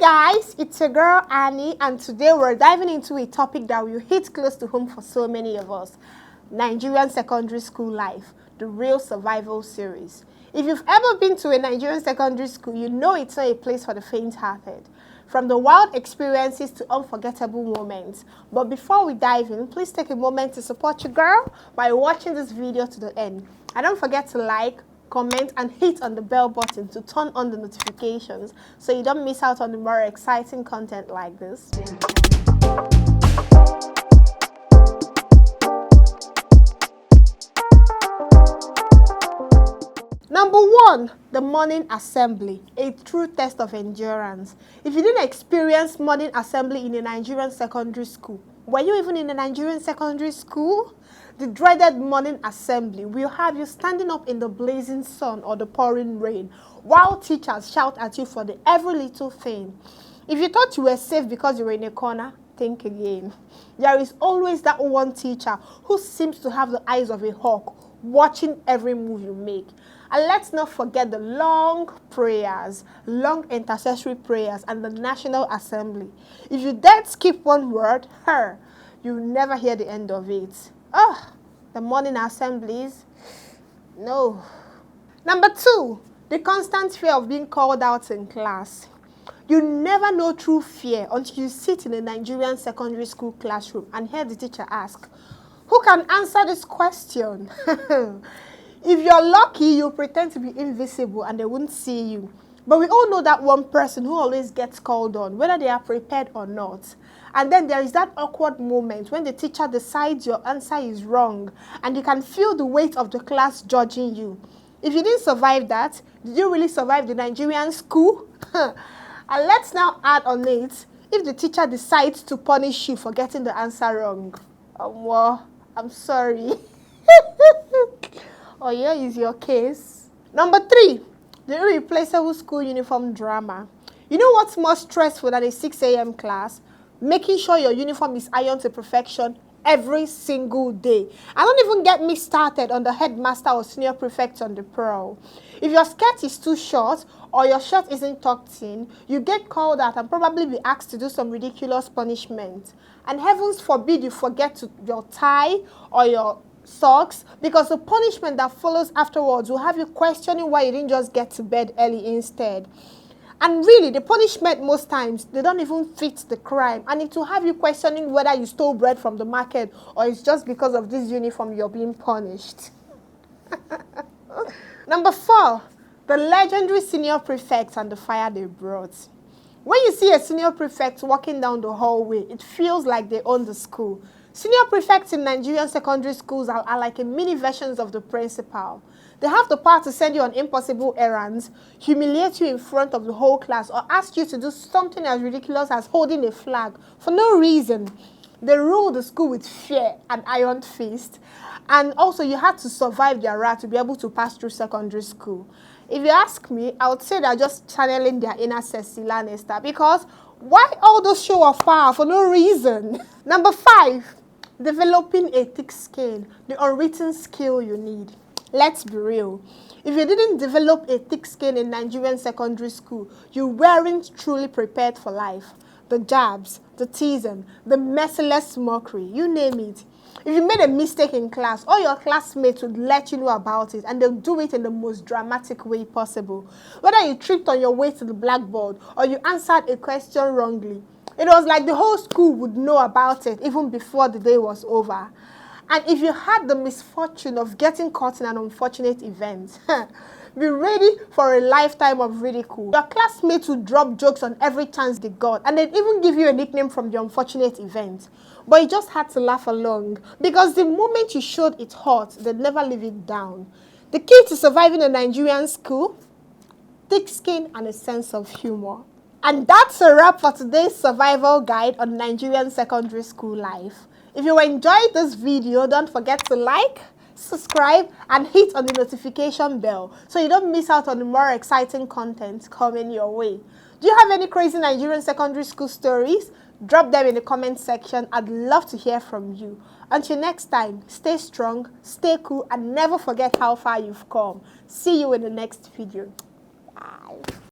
Guys, it's your girl Annie, and today we're diving into a topic that will hit close to home for so many of us: Nigerian secondary school life, the real survival series. If you've ever been to a Nigerian secondary school, you know it's not a place for the faint-hearted. From the wild experiences to unforgettable moments. But before we dive in, please take a moment to support your girl by watching this video to the end. And don't forget to like, comment, and hit on the bell button to turn on the notifications so you don't miss out on the more exciting content like this. Number 1, the morning assembly, a true test of endurance. If you didn't experience morning assembly in a Nigerian secondary school, were you even in a Nigerian secondary school? The dreaded morning assembly will have you standing up in the blazing sun or the pouring rain while teachers shout at you for every little thing. If you thought you were safe because you were in a corner, think again. There is always that one teacher who seems to have the eyes of a hawk, watching every move you make. And let's not forget the long prayers, long intercessory prayers, and the National Assembly. If you dare skip one word, you'll never hear the end of it. The morning assemblies, no. Number 2, the constant fear of being called out in class. You never know true fear until you sit in a Nigerian secondary school classroom and hear the teacher ask, "Who can answer this question?" If you're lucky, you'll pretend to be invisible and they won't see you. But we all know that one person who always gets called on, whether they are prepared or not. And then there is that awkward moment when the teacher decides your answer is wrong and you can feel the weight of the class judging you. If you didn't survive that, did you really survive the Nigerian school? And let's now add on it, if the teacher decides to punish you for getting the answer wrong. Well, I'm sorry. Oh, here is your case. Number 3, the irreplaceable school uniform drama. You know what's more stressful than a 6 a.m. class? Making sure your uniform is ironed to perfection every single day. And don't even get me started on the headmaster or senior prefect on the prowl. If your skirt is too short or your shirt isn't tucked in, you get called out and probably be asked to do some ridiculous punishment. And heavens forbid you forget your tie or your socks, because the punishment that follows afterwards will have you questioning why you didn't just get to bed early instead. And really, the punishment most times, they don't even fit the crime. And it will have you questioning whether you stole bread from the market or it's just because of this uniform you're being punished. Number 4, the legendary senior prefects and the fire they brought. When you see a senior prefect walking down the hallway, it feels like they own the school. Senior prefects in Nigerian secondary schools are like a mini versions of the principal. They have the power to send you on impossible errands, humiliate you in front of the whole class, or ask you to do something as ridiculous as holding a flag for no reason. They rule the school with fear and iron fist. And also, you had to survive their wrath to be able to pass through secondary school. If you ask me, I would say they're just channeling their inner Cecil Lannister, because why all those show of power for no reason? Number 5, developing a thick skin, the unwritten skill you need. Let's be real. If you didn't develop a thick skin in Nigerian secondary school, you weren't truly prepared for life. The jabs, the teasing, the merciless mockery, you name it. If you made a mistake in class, all your classmates would let you know about it, and they'll do it in the most dramatic way possible. Whether you tripped on your way to the blackboard or you answered a question wrongly, it was like the whole school would know about it even before the day was over. And if you had the misfortune of getting caught in an unfortunate event, be ready for a lifetime of ridicule. Your classmates would drop jokes on every chance they got, and they'd even give you a nickname from the unfortunate event. But you just had to laugh along, because the moment you showed it hot, they'd never leave it down. The key to surviving a Nigerian school: thick skin and a sense of humor. And that's a wrap for today's survival guide on Nigerian secondary school life. If you enjoyed this video, don't forget to like, subscribe, and hit on the notification bell so you don't miss out on the more exciting content coming your way. Do you have any crazy Nigerian secondary school stories? Drop them in the comment section. I'd love to hear from you. Until next time, stay strong, stay cool, and never forget how far you've come. See you in the next video. Bye.